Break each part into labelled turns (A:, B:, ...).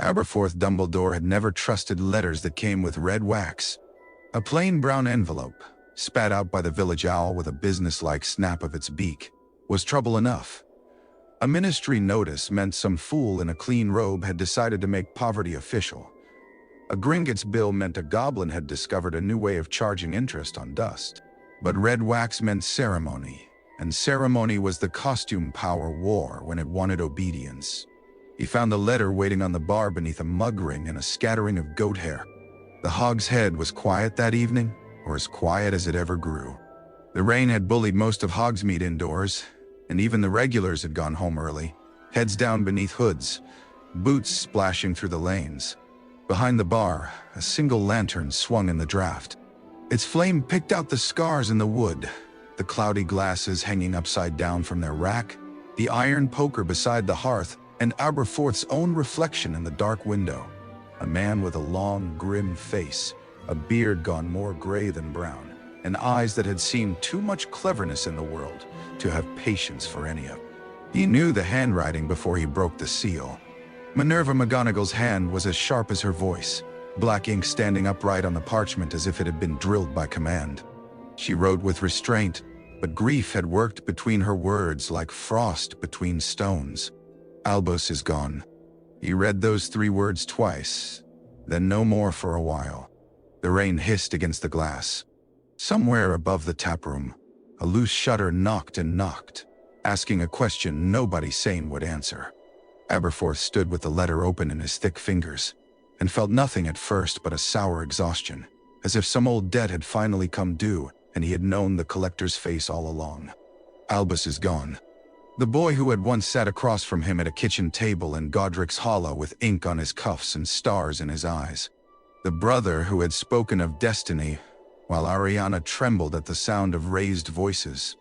A: Aberforth Dumbledore had never trusted letters that came with red wax. A plain brown envelope, spat out by the village owl with a businesslike snap of its beak, was trouble enough. A ministry notice meant some fool in a clean robe had decided to make poverty official. A Gringotts bill meant a goblin had discovered a new way of charging interest on dust. But red wax meant ceremony, and ceremony was the costume power wore when it wanted obedience. He found the letter waiting on the bar beneath a mug ring and a scattering of goat hair. The Hog's Head was quiet that evening, or as quiet as it ever grew. The rain had bullied most of Hogsmeade indoors, and even the regulars had gone home early, heads down beneath hoods, boots splashing through the lanes. Behind the bar, a single lantern swung in the draught. Its flame picked out the scars in the wood, the cloudy glasses hanging upside down from their rack, the iron poker beside the hearth, and Aberforth's own reflection in the dark window. A man with a long, grim face, a beard gone more gray than brown, and eyes that had seen too much cleverness in the world to have patience for any of it. He knew the handwriting before he broke the seal. Minerva McGonagall's hand was as sharp as her voice, black ink standing upright on the parchment as if it had been drilled by command. She wrote with restraint, but grief had worked between her words like frost between stones. Albus is gone. He read those 3 words twice, then no more for a while. The rain hissed against the glass. Somewhere above the taproom, a loose shutter knocked and knocked, asking a question nobody sane would answer. Aberforth stood with the letter open in his thick fingers, and felt nothing at first but a sour exhaustion, as if some old debt had finally come due and he had known the collector's face all along. Albus is gone. The boy who had once sat across from him at a kitchen table in Godric's Hollow with ink on his cuffs and stars in his eyes. The brother who had spoken of destiny while Ariana trembled at the sound of raised voices.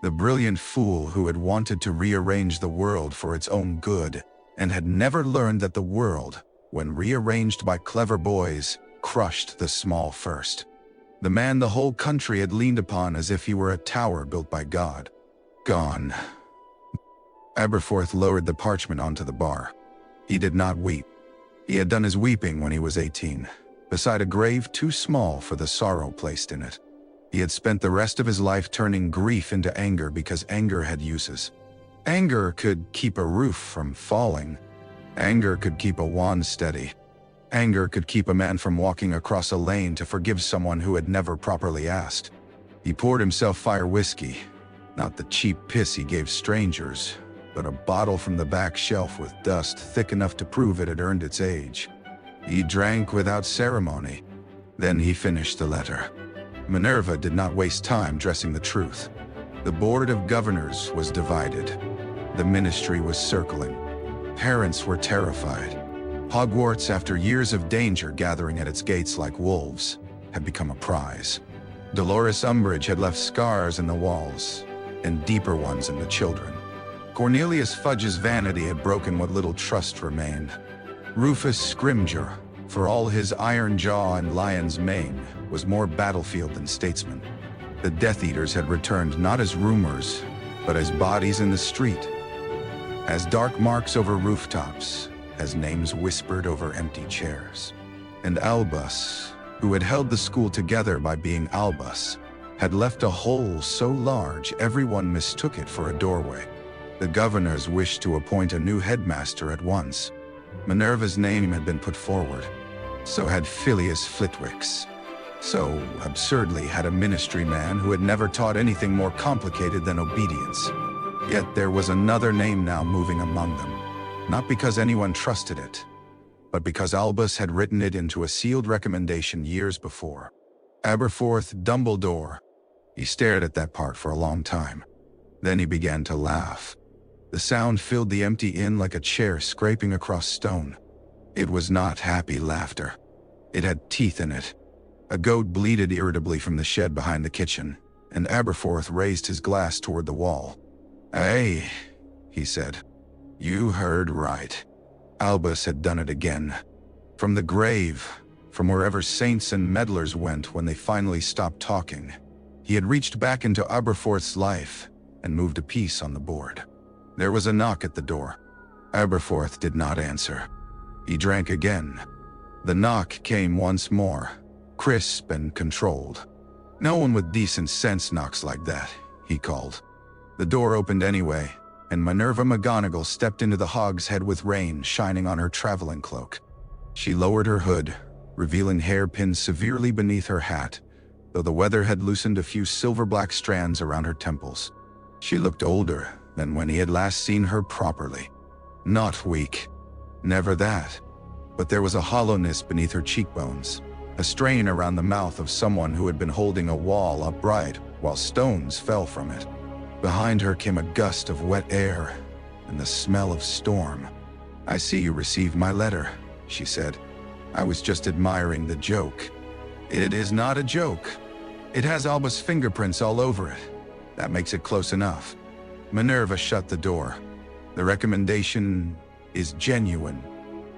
A: The brilliant fool who had wanted to rearrange the world for its own good and had never learned that the world, when rearranged by clever boys, crushed the small first. The man the whole country had leaned upon as if he were a tower built by God. Gone. Aberforth lowered the parchment onto the bar. He did not weep. He had done his weeping when he was 18, beside a grave too small for the sorrow placed in it. He had spent the rest of his life turning grief into anger because anger had uses. Anger could keep a roof from falling. Anger could keep a wand steady. Anger could keep a man from walking across a lane to forgive someone who had never properly asked. He poured himself fire whiskey, not the cheap piss he gave strangers, but a bottle from the back shelf with dust thick enough to prove it had earned its age. He drank without ceremony. Then he finished the letter. Minerva did not waste time dressing the truth. The Board of Governors was divided. The ministry was circling. Parents were terrified. Hogwarts, after years of danger gathering at its gates like wolves, had become a prize. Dolores Umbridge had left scars in the walls, and deeper ones in the children. Cornelius Fudge's vanity had broken what little trust remained. Rufus Scrimgeour, for all his iron jaw and lion's mane, was more battlefield than statesman. The Death Eaters had returned not as rumors, but as bodies in the street, as dark marks over rooftops, as names whispered over empty chairs. And Albus, who had held the school together by being Albus, had left a hole so large everyone mistook it for a doorway. The governors wished to appoint a new headmaster at once. Minerva's name had been put forward. So had Phileas Flitwick's. So, absurdly, had a ministry man who had never taught anything more complicated than obedience. Yet there was another name now moving among them, not because anyone trusted it, but because Albus had written it into a sealed recommendation years before. Aberforth Dumbledore. He stared at that part for a long time. Then he began to laugh. The sound filled the empty inn like a chair scraping across stone. It was not happy laughter. It had teeth in it. A goat bleated irritably from the shed behind the kitchen, and Aberforth raised his glass toward the wall. "Hey," he said. "You heard right." Albus had done it again. From the grave, from wherever saints and meddlers went when they finally stopped talking, he had reached back into Aberforth's life and moved a piece on the board. There was a knock at the door. Aberforth did not answer. He drank again. The knock came once more, crisp and controlled. "No one with decent sense knocks like that," he called. The door opened anyway, and Minerva McGonagall stepped into the hogshead with rain shining on her traveling cloak. She lowered her hood, revealing hairpins severely beneath her hat, though the weather had loosened a few silver-black strands around her temples. She looked older than when he had last seen her properly. Not weak. Never that. But there was a hollowness beneath her cheekbones, a strain around the mouth of someone who had been holding a wall upright while stones fell from it. Behind her came a gust of wet air and the smell of storm. "I see you received my letter," she said. "I was just admiring the joke." "It is not a joke. It has Albus' fingerprints all over it. That makes it close enough." Minerva shut the door. "The recommendation is genuine.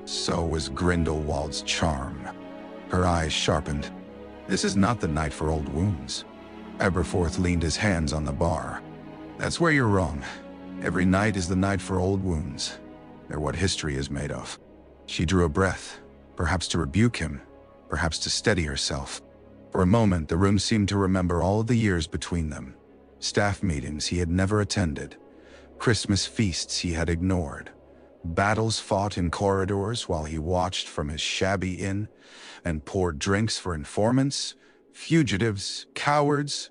A: So is Grindelwald's charm." Her eyes sharpened. "This is not the night for old wounds." Aberforth leaned his hands on the bar. "That's where you're wrong. Every night is the night for old wounds. They're what history is made of." She drew a breath, perhaps to rebuke him, perhaps to steady herself. For a moment, the room seemed to remember all of the years between them. Staff meetings he had never attended, Christmas feasts he had ignored, battles fought in corridors while he watched from his shabby inn and poured drinks for informants, fugitives, cowards,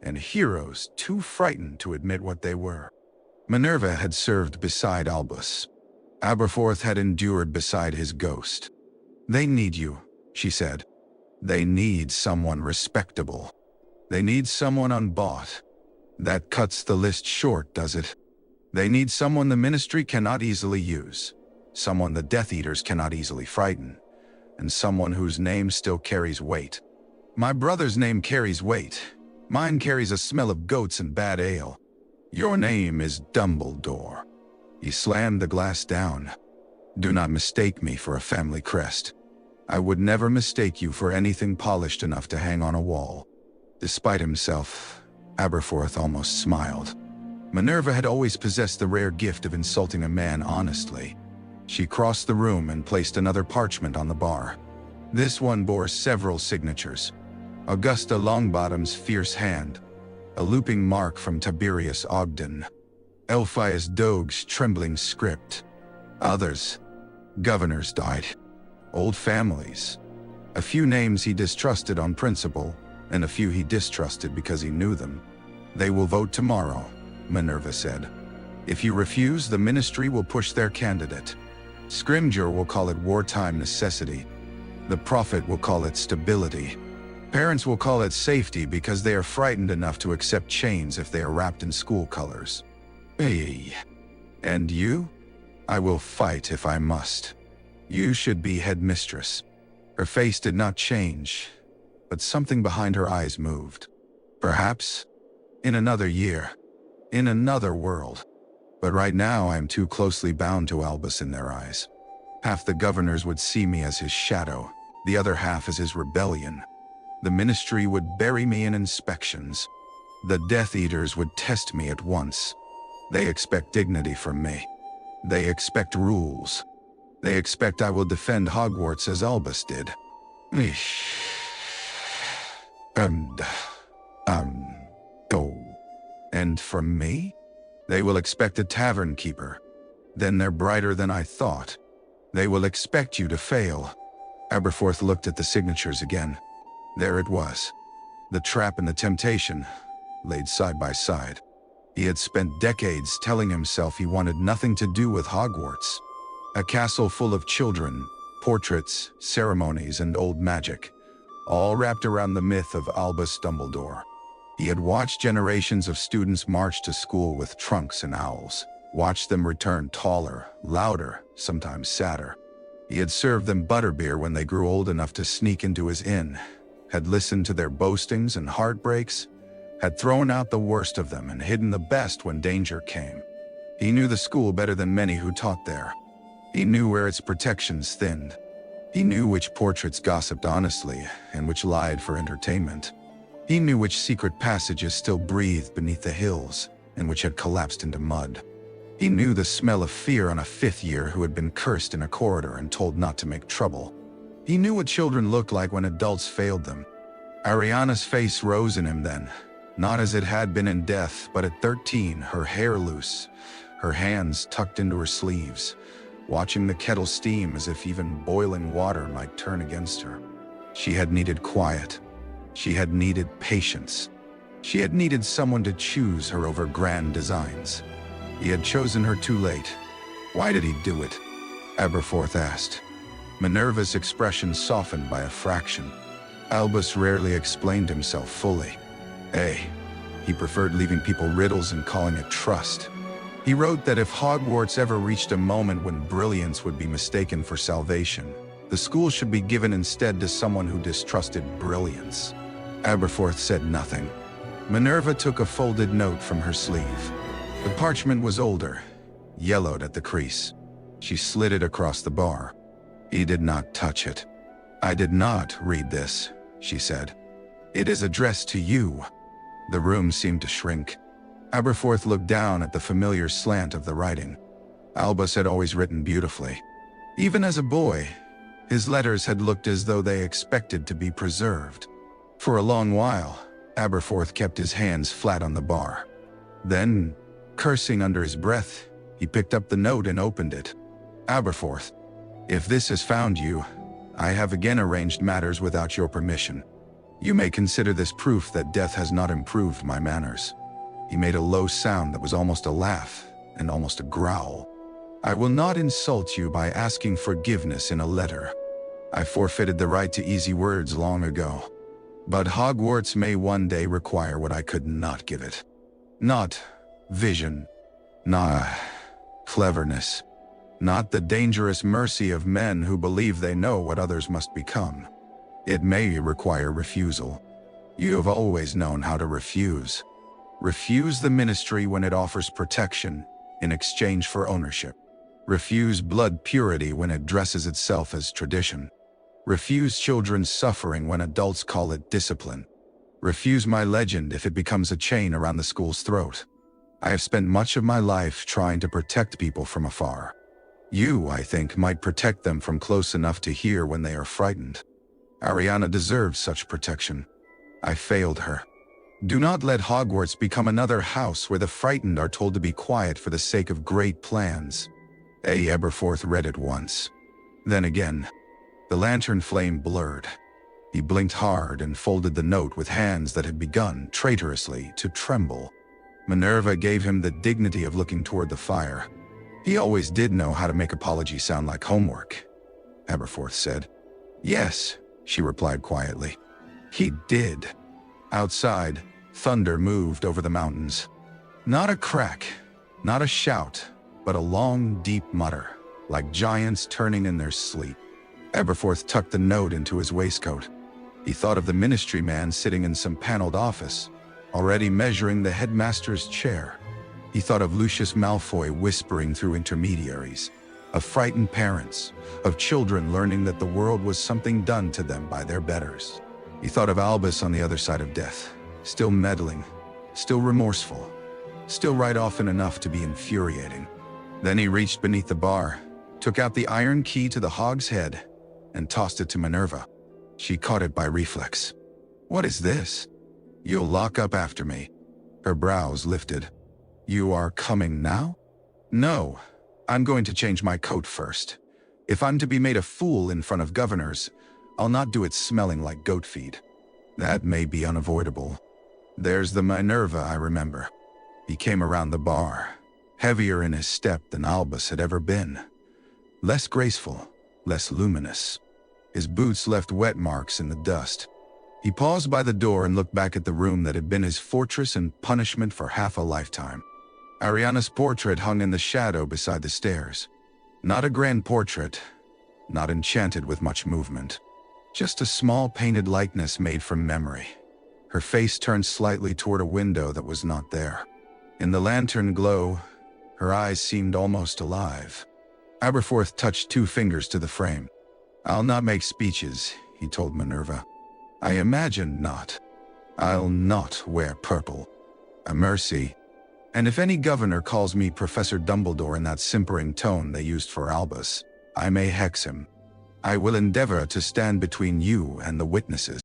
A: and heroes too frightened to admit what they were. Minerva had served beside Albus. Aberforth had endured beside his ghost. "They need you," she said. "They need someone respectable. They need someone unbought. That cuts the list short, does it? They need someone the Ministry cannot easily use, someone the Death Eaters cannot easily frighten, and someone whose name still carries weight. My brother's name carries weight. Mine carries a smell of goats and bad ale. Your name is Dumbledore." He slammed the glass down. "Do not mistake me for a family crest. I would never mistake you for anything polished enough to hang on a wall." Despite himself, Aberforth almost smiled. Minerva had always possessed the rare gift of insulting a man honestly. She crossed the room and placed another parchment on the bar. This one bore several signatures. Augusta Longbottom's fierce hand, a looping mark from Tiberius Ogden, Elphias Doge's trembling script. Others. Governors died. Old families. A few names he distrusted on principle, and a few he distrusted because he knew them. "They will vote tomorrow," Minerva said. "If you refuse, the Ministry will push their candidate. Scrimgeour will call it wartime necessity. The Prophet will call it stability. Parents will call it safety because they are frightened enough to accept chains if they are wrapped in school colors. Hey. And you? I will fight if I must. You should be headmistress." Her face did not change, but something behind her eyes moved. "Perhaps. In another year. In another world. But right now I am too closely bound to Albus in their eyes. Half the governors would see me as his shadow, the other half as his rebellion. The Ministry would bury me in inspections. The Death Eaters would test me at once. They expect dignity from me. They expect rules. They expect I will defend Hogwarts as Albus did. And from me? They will expect a tavern keeper. Then they're brighter than I thought. They will expect you to fail." Aberforth looked at the signatures again. There it was. The trap and the temptation, laid side by side. He had spent decades telling himself he wanted nothing to do with Hogwarts. A castle full of children, portraits, ceremonies, and old magic, all wrapped around the myth of Albus Dumbledore. He had watched generations of students march to school with trunks and owls, watched them return taller, louder, sometimes sadder. He had served them butterbeer when they grew old enough to sneak into his inn, had listened to their boastings and heartbreaks, had thrown out the worst of them and hidden the best when danger came. He knew the school better than many who taught there. He knew where its protections thinned. He knew which portraits gossiped honestly and which lied for entertainment. He knew which secret passages still breathed beneath the hills and which had collapsed into mud. He knew the smell of fear on a fifth year who had been cursed in a corridor and told not to make trouble. He knew what children looked like when adults failed them. Ariana's face rose in him then, not as it had been in death, but at 13, her hair loose, her hands tucked into her sleeves, watching the kettle steam as if even boiling water might turn against her. She had needed quiet. She had needed patience. She had needed someone to choose her over grand designs. He had chosen her too late. Why did he do it? Aberforth asked. Minerva's expression softened by a fraction. Albus rarely explained himself fully. He preferred leaving people riddles and calling it trust. He wrote that if Hogwarts ever reached a moment when brilliance would be mistaken for salvation, the school should be given instead to someone who distrusted brilliance. Aberforth said nothing. Minerva took a folded note from her sleeve. The parchment was older, yellowed at the crease. She slid it across the bar. He did not touch it. "I did not read this," she said. "It is addressed to you." The room seemed to shrink. Aberforth looked down at the familiar slant of the writing. Albus had always written beautifully. Even as a boy, his letters had looked as though they expected to be preserved. For a long while, Aberforth kept his hands flat on the bar. Then, cursing under his breath, he picked up the note and opened it. "Aberforth, if this has found you, I have again arranged matters without your permission. You may consider this proof that death has not improved my manners." He made a low sound that was almost a laugh and almost a growl. "I will not insult you by asking forgiveness in a letter. I forfeited the right to easy words long ago. But Hogwarts may one day require what I could not give it. Not vision, not cleverness, not the dangerous mercy of men who believe they know what others must become. It may require refusal. You have always known how to refuse. Refuse the ministry when it offers protection in exchange for ownership. Refuse blood purity when it dresses itself as tradition. Refuse children's suffering when adults call it discipline. Refuse my legend if it becomes a chain around the school's throat. I have spent much of my life trying to protect people from afar. You, I think, might protect them from close enough to hear when they are frightened. Ariana deserves such protection. I failed her. Do not let Hogwarts become another house where the frightened are told to be quiet for the sake of great plans." Aberforth read it once. Then again. The lantern flame blurred. He blinked hard and folded the note with hands that had begun, traitorously, to tremble. Minerva gave him the dignity of looking toward the fire. "He always did know how to make apology sound like homework," Aberforth said. "Yes," she replied quietly. "He did." Outside, thunder moved over the mountains. Not a crack, not a shout, but a long, deep mutter, like giants turning in their sleep. Aberforth tucked the note into his waistcoat. He thought of the ministry man sitting in some paneled office, already measuring the headmaster's chair. He thought of Lucius Malfoy whispering through intermediaries, of frightened parents, of children learning that the world was something done to them by their betters. He thought of Albus on the other side of death, still meddling, still remorseful, still right often enough to be infuriating. Then he reached beneath the bar, took out the iron key to the hog's head, and tossed it to Minerva. She caught it by reflex. "What is this?" "You'll lock up after me." Her brows lifted. "You are coming now?" "No, I'm going to change my coat first. If I'm to be made a fool in front of governors, I'll not do it smelling like goat feed." "That may be unavoidable. There's the Minerva I remember." He came around the bar, heavier in his step than Albus had ever been. Less graceful, less luminous. His boots left wet marks in the dust. He paused by the door and looked back at the room that had been his fortress and punishment for half a lifetime. Ariana's portrait hung in the shadow beside the stairs. Not a grand portrait, not enchanted with much movement. Just a small painted likeness made from memory. Her face turned slightly toward a window that was not there. In the lantern glow, her eyes seemed almost alive. Aberforth touched 2 fingers to the frame. "I'll not make speeches," he told Minerva. "I imagine not. I'll not wear purple. A mercy." And if any governor calls me Professor Dumbledore in that simpering tone they used for Albus, I may hex him. I will endeavor to stand between you and the witnesses.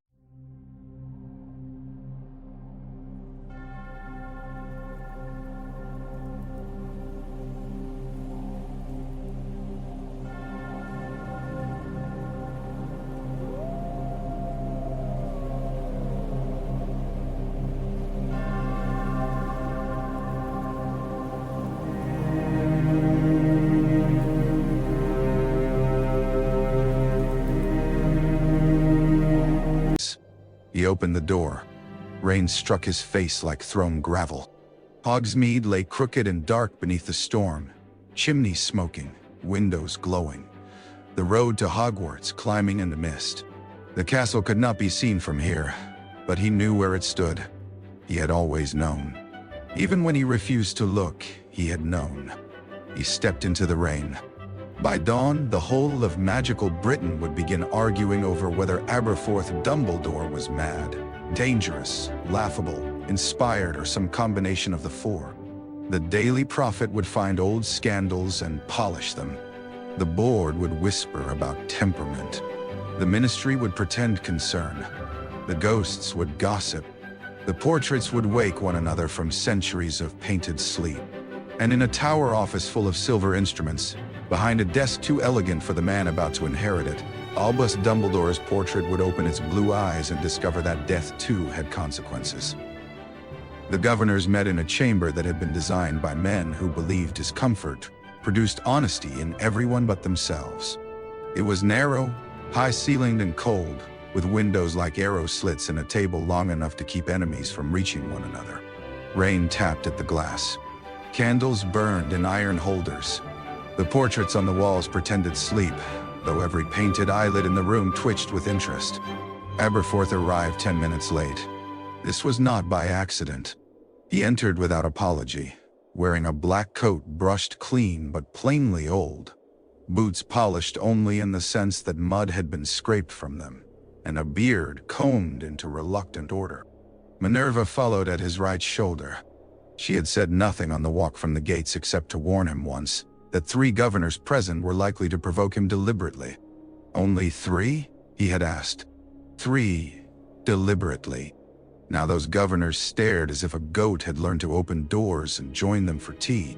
A: He opened the door. Rain struck his face like thrown gravel. Hogsmeade lay crooked and dark beneath the storm, chimneys smoking, windows glowing. The road to Hogwarts climbing in the mist. The castle could not be seen from here, but he knew where it stood. He had always known. Even when he refused to look, he had known. He stepped into the rain. By dawn, the whole of magical Britain would begin arguing over whether Aberforth Dumbledore was mad, dangerous, laughable, inspired, or some combination of the four. The Daily Prophet would find old scandals and polish them. The board would whisper about temperament. The ministry would pretend concern. The ghosts would gossip. The portraits would wake one another from centuries of painted sleep. And in a tower office full of silver instruments, behind a desk too elegant for the man about to inherit it, Albus Dumbledore's portrait would open its blue eyes and discover that death too had consequences. The governors met in a chamber that had been designed by men who believed discomfort produced honesty in everyone but themselves. It was narrow, high-ceilinged and cold, with windows like arrow slits and a table long enough to keep enemies from reaching one another. Rain tapped at the glass. Candles burned in iron holders. The portraits on the walls pretended sleep, though every painted eyelid in the room twitched with interest. Aberforth arrived 10 minutes late. This was not by accident. He entered without apology, wearing a black coat brushed clean but plainly old, boots polished only in the sense that mud had been scraped from them, and a beard combed into reluctant order. Minerva followed at his right shoulder. She had said nothing on the walk from the gates except to warn him once that 3 governors present were likely to provoke him deliberately. Only 3? He had asked. 3, deliberately. Now those governors stared as if a goat had learned to open doors and join them for tea.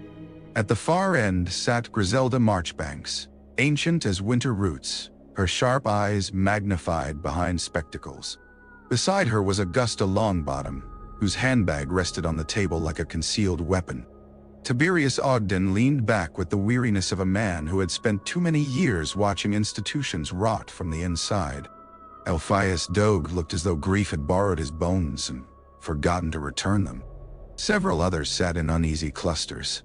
A: At the far end sat Griselda Marchbanks, ancient as winter roots, her sharp eyes magnified behind spectacles. Beside her was Augusta Longbottom, whose handbag rested on the table like a concealed weapon. Tiberius Ogden leaned back with the weariness of a man who had spent too many years watching institutions rot from the inside. Elphias Dogue looked as though grief had borrowed his bones and forgotten to return them. Several others sat in uneasy clusters.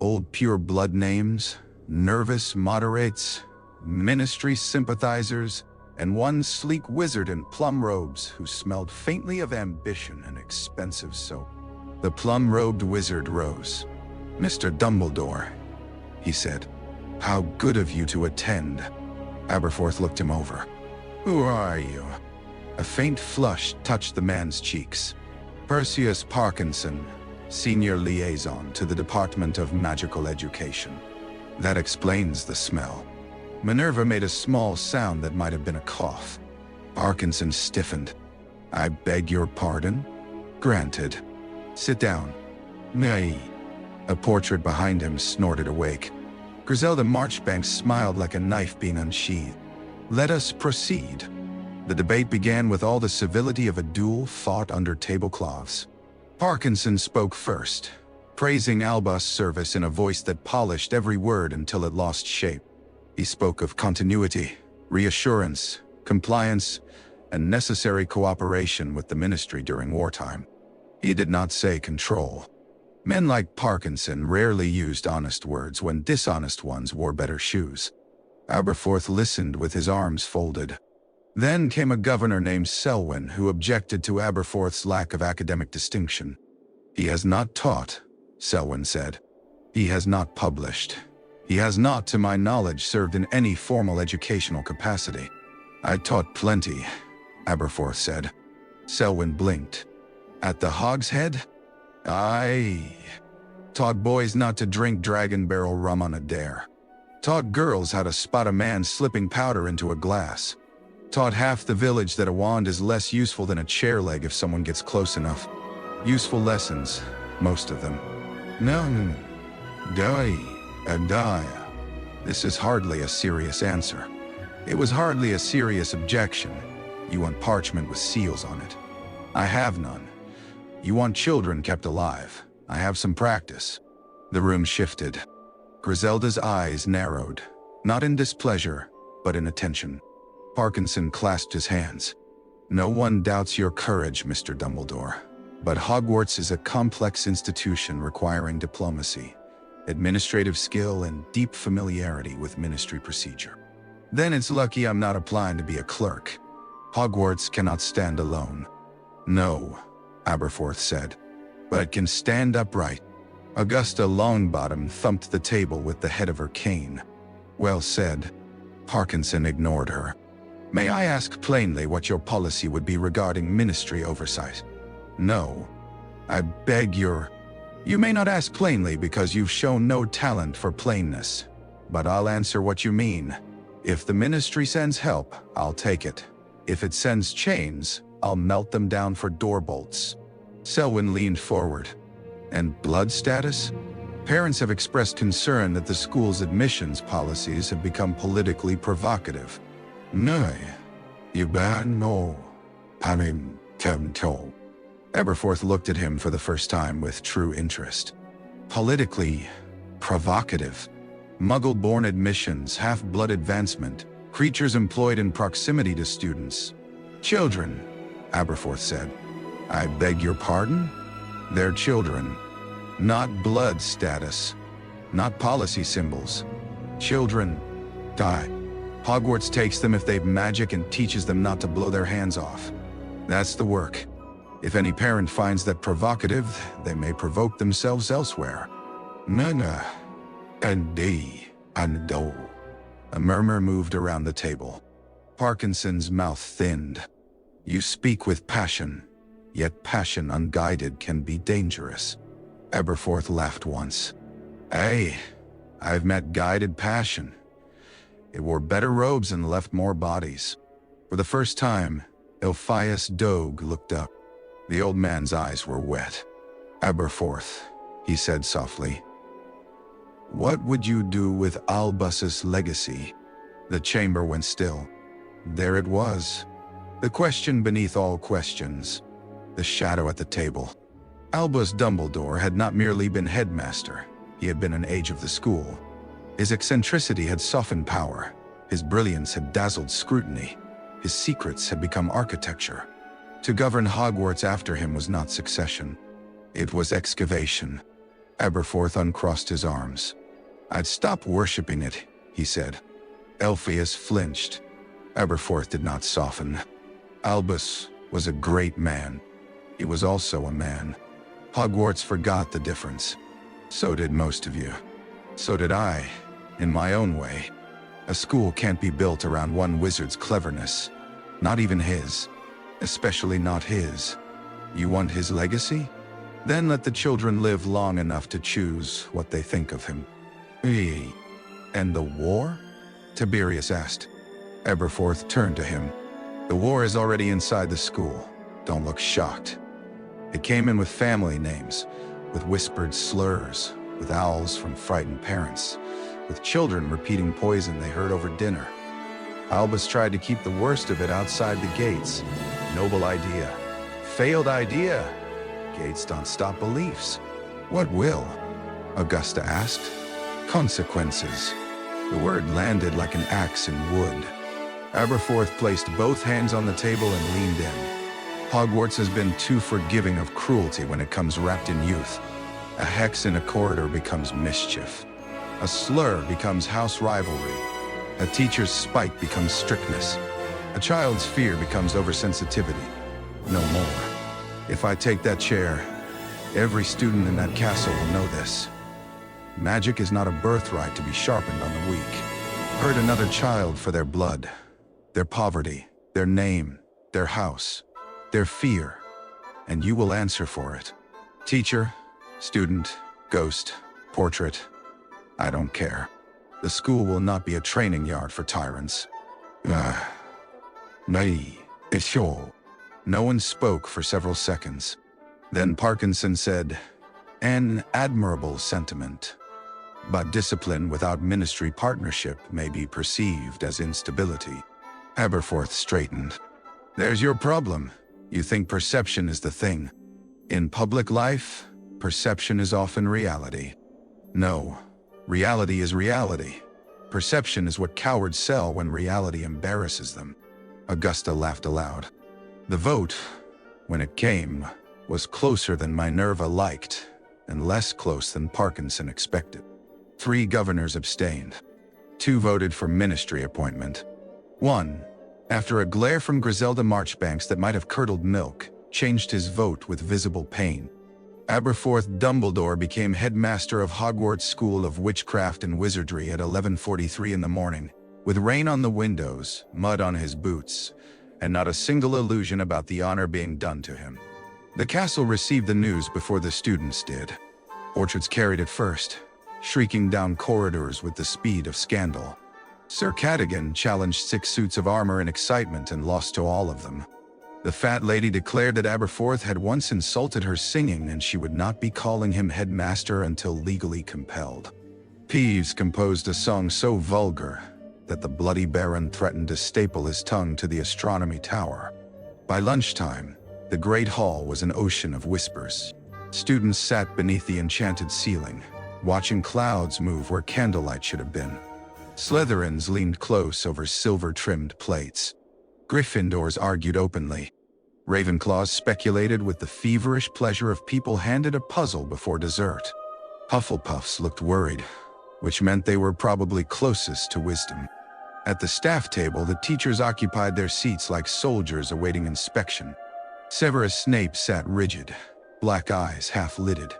A: Old pure-blood names, nervous moderates, ministry sympathizers, and one sleek wizard in plum robes who smelled faintly of ambition and expensive soap. The plum-robed wizard rose. "Mr. Dumbledore," he said, "how good of you to attend." Aberforth looked him over. "Who are you?" A faint flush touched the man's cheeks. "Perseus Parkinson, Senior Liaison to the Department of Magical Education." "That explains the smell." Minerva made a small sound that might have been a cough. Parkinson stiffened. "I beg your pardon?" "Granted. Sit down." "Nay." A portrait behind him snorted awake. Griselda Marchbanks smiled like a knife being unsheathed. "Let us proceed." The debate began with all the civility of a duel fought under tablecloths. Parkinson spoke first, praising Albus' service in a voice that polished every word until it lost shape. He spoke of continuity, reassurance, compliance, and necessary cooperation with the ministry during wartime. He did not say control. Men like Parkinson rarely used honest words when dishonest ones wore better shoes. Aberforth listened with his arms folded. Then came a governor named Selwyn who objected to Aberforth's lack of academic distinction. "He has not taught," Selwyn said. "He has not published. He has not, to my knowledge, served in any formal educational capacity." "I taught plenty," Aberforth said. Selwyn blinked. "At the Hogshead?" "Aye." Taught boys not to drink dragon barrel rum on a dare. Taught girls how to spot a man slipping powder into a glass. Taught half the village that a wand is less useful than a chair leg if someone gets close enough. Useful lessons, most of them. No, die. This is hardly a serious answer. It was hardly a serious objection. You want parchment with seals on it. I have none. You want children kept alive. I have some practice. The room shifted. Griselda's eyes narrowed, not in displeasure, but in attention. Parkinson clasped his hands. No one doubts your courage, Mr. Dumbledore. But Hogwarts is a complex institution requiring diplomacy, administrative skill, and deep familiarity with ministry procedure. Then it's lucky I'm not applying to be a clerk. Hogwarts cannot stand alone. No, Aberforth said, but it can stand upright. Augusta Longbottom thumped the table with the head of her cane. Well said. Parkinson ignored her. May I ask plainly what your policy would be regarding ministry oversight? No. I beg your... You may not ask plainly because you've shown no talent for plainness. But I'll answer what you mean. If the ministry sends help, I'll take it. If it sends chains, I'll melt them down for door bolts. Selwyn leaned forward. And blood status? Parents have expressed concern that the school's admissions policies have become politically provocative. No, you bad no. Panim temto. Aberforth looked at him for the first time with true interest. Politically provocative. Muggle-born admissions, half-blood advancement, creatures employed in proximity to students. Children, Aberforth said. I beg your pardon? They're children. Not blood status. Not policy symbols. Children. Die. Hogwarts takes them if they've magic and teaches them not to blow their hands off. That's the work. If any parent finds that provocative, they may provoke themselves elsewhere. Nana. And do. A murmur moved around the table. Parkinson's mouth thinned. You speak with passion, yet passion unguided can be dangerous. Aberforth laughed once. Hey, I've met guided passion. It wore better robes and left more bodies. For the first time, Elphias Dogue looked up. The old man's eyes were wet. Aberforth, he said softly. What would you do with Albus's legacy? The chamber went still. There it was. The question beneath all questions. The shadow at the table. Albus Dumbledore had not merely been headmaster. He had been an age of the school. His eccentricity had softened power. His brilliance had dazzled scrutiny. His secrets had become architecture. To govern Hogwarts after him was not succession. It was excavation. Aberforth uncrossed his arms. I'd stop worshipping it, he said. Elphias flinched. Aberforth did not soften. Albus was a great man. He was also a man. Hogwarts forgot the difference. So did most of you. So did I, in my own way. A school can't be built around one wizard's cleverness. Not even his. Especially not his. You want his legacy? Then let the children live long enough to choose what they think of him. And the war? Tiberius asked. Aberforth turned to him. The war is already inside the school. Don't look shocked. It came in with family names, with whispered slurs, with owls from frightened parents, with children repeating poison they heard over dinner. Albus tried to keep the worst of it outside the gates. Noble idea. Failed idea. Gates don't stop beliefs. What will? Augusta asked. Consequences. The word landed like an axe in wood. Aberforth placed both hands on the table and leaned in. Hogwarts has been too forgiving of cruelty when it comes wrapped in youth. A hex in a corridor becomes mischief. A slur becomes house rivalry. A teacher's spite becomes strictness. A child's fear becomes oversensitivity. No more. If I take that chair, every student in that castle will know this. Magic is not a birthright to be sharpened on the weak. Hurt another child for their blood, their poverty, their name, their house, their fear, and you will answer for it. Teacher, student, Ghost, portrait, I don't care. The school will not be a training yard for tyrants. Nay, it's sure. No one spoke for several seconds. Then Parkinson said, "An admirable sentiment. But discipline without ministry partnership may be perceived as instability." Aberforth straightened. "There's your problem. You think perception is the thing. In public life, perception is often reality. No, reality is reality. Perception is what cowards sell when reality embarrasses them." Augusta laughed aloud. The vote, when it came, was closer than Minerva liked, and less close than Parkinson expected. 3 governors abstained. 2 voted for ministry appointment. 1, after a glare from Griselda Marchbanks that might have curdled milk, changed his vote with visible pain. Aberforth Dumbledore became headmaster of Hogwarts School of Witchcraft and Wizardry at 11:43 in the morning, with rain on the windows, mud on his boots, and not a single illusion about the honor being done to him. The castle received the news before the students did. Orchards carried it first, shrieking down corridors with the speed of scandal. Sir Cadogan challenged 6 suits of armor in excitement and lost to all of them. The fat lady declared that Aberforth had once insulted her singing and she would not be calling him headmaster until legally compelled. Peeves composed a song so vulgar that the bloody baron threatened to staple his tongue to the astronomy tower. By lunchtime, the great hall was an ocean of whispers. Students sat beneath the enchanted ceiling, watching clouds move where candlelight should have been. Slytherins leaned close over silver-trimmed plates. Gryffindors argued openly. Ravenclaws speculated with the feverish pleasure of people handed a puzzle before dessert. Hufflepuffs looked worried, which meant they were probably closest to wisdom. At the staff table, the teachers occupied their seats like soldiers awaiting inspection. Severus Snape sat rigid, black eyes half-lidded,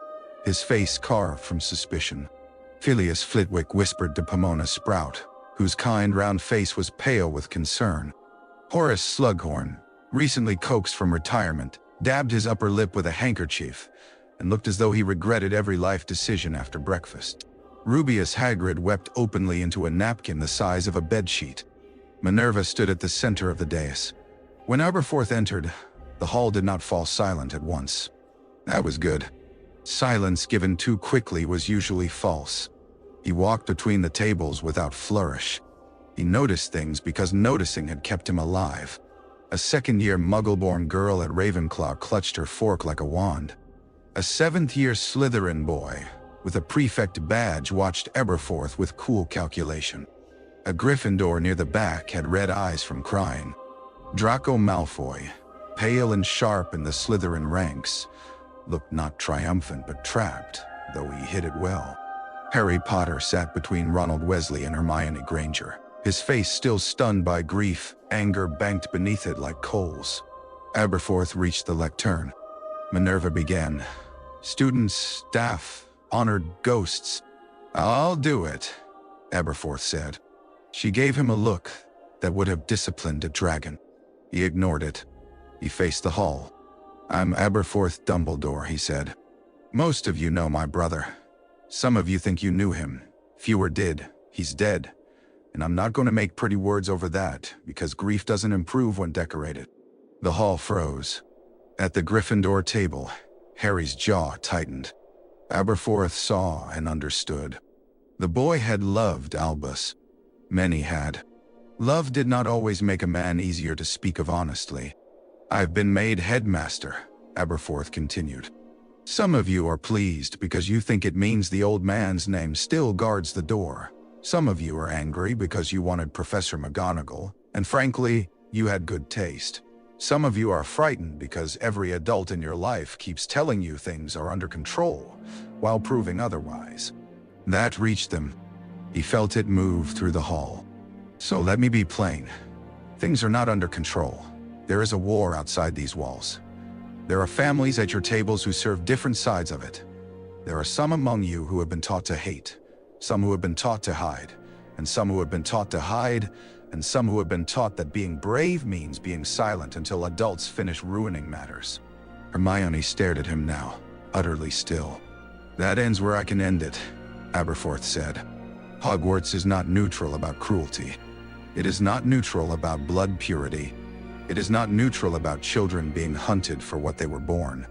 A: his face carved from suspicion. Phileas Flitwick whispered to Pomona Sprout, whose kind round face was pale with concern. Horace Slughorn, recently coaxed from retirement, dabbed his upper lip with a handkerchief and looked as though he regretted every life decision after breakfast. Rubeus Hagrid wept openly into a napkin the size of a bedsheet. Minerva stood at the center of the dais. When Aberforth entered, the hall did not fall silent at once. That was good. Silence given too quickly was usually false. He walked between the tables without flourish. He noticed things because noticing had kept him alive. A second-year Muggle-born girl at Ravenclaw clutched her fork like a wand. A 7th-year Slytherin boy, with a prefect badge, watched Aberforth with cool calculation. A Gryffindor near the back had red eyes from crying. Draco Malfoy, pale and sharp in the Slytherin ranks, looked not triumphant but trapped, though he hid it well. Harry Potter sat between Ronald Weasley and Hermione Granger, his face still stunned by grief, anger banked beneath it like coals. Aberforth reached the lectern. Minerva began. "Students, staff, honored ghosts." "I'll do it," Aberforth said. She gave him a look that would have disciplined a dragon. He ignored it. He faced the hall. "I'm Aberforth Dumbledore," he said. "Most of you know my brother. Some of you think you knew him. Fewer did. He's dead. And I'm not going to make pretty words over that, because grief doesn't improve when decorated." The hall froze. At the Gryffindor table, Harry's jaw tightened. Aberforth saw and understood. The boy had loved Albus. Many had. Love did not always make a man easier to speak of honestly. "I've been made headmaster," Aberforth continued. "Some of you are pleased because you think it means the old man's name still guards the door. Some of you are angry because you wanted Professor McGonagall, and frankly, you had good taste. Some of you are frightened because every adult in your life keeps telling you things are under control, while proving otherwise." That reached him. He felt it move through the hall. "So let me be plain. Things are not under control. There is a war outside these walls. There are families at your tables who serve different sides of it. There are some among you who have been taught to hate, some who have been taught to hide, and some who have been taught to hide, and some who have been taught that being brave means being silent until adults finish ruining matters." Hermione stared at him now, utterly still. That ends where I can end it, Aberforth said. Hogwarts is not neutral about cruelty. It is not neutral about blood purity. It is not neutral about children being hunted for what they were born.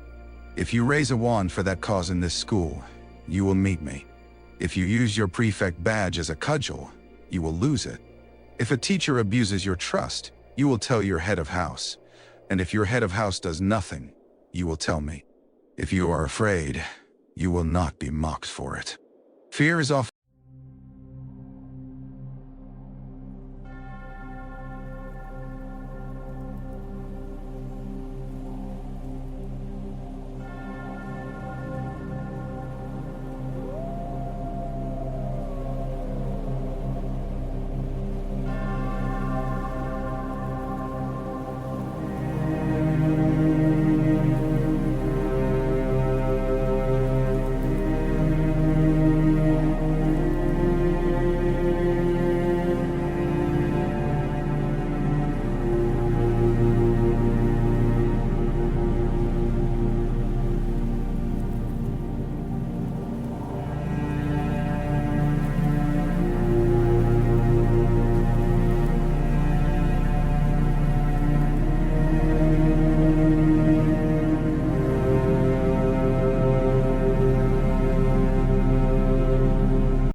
A: If you raise a wand for that cause in this school, you will meet me. If you use your prefect badge as a cudgel, you will lose it. If a teacher abuses your trust, you will tell your head of house. And if your head of house does nothing, you will tell me. If you are afraid, you will not be mocked for it. Fear is often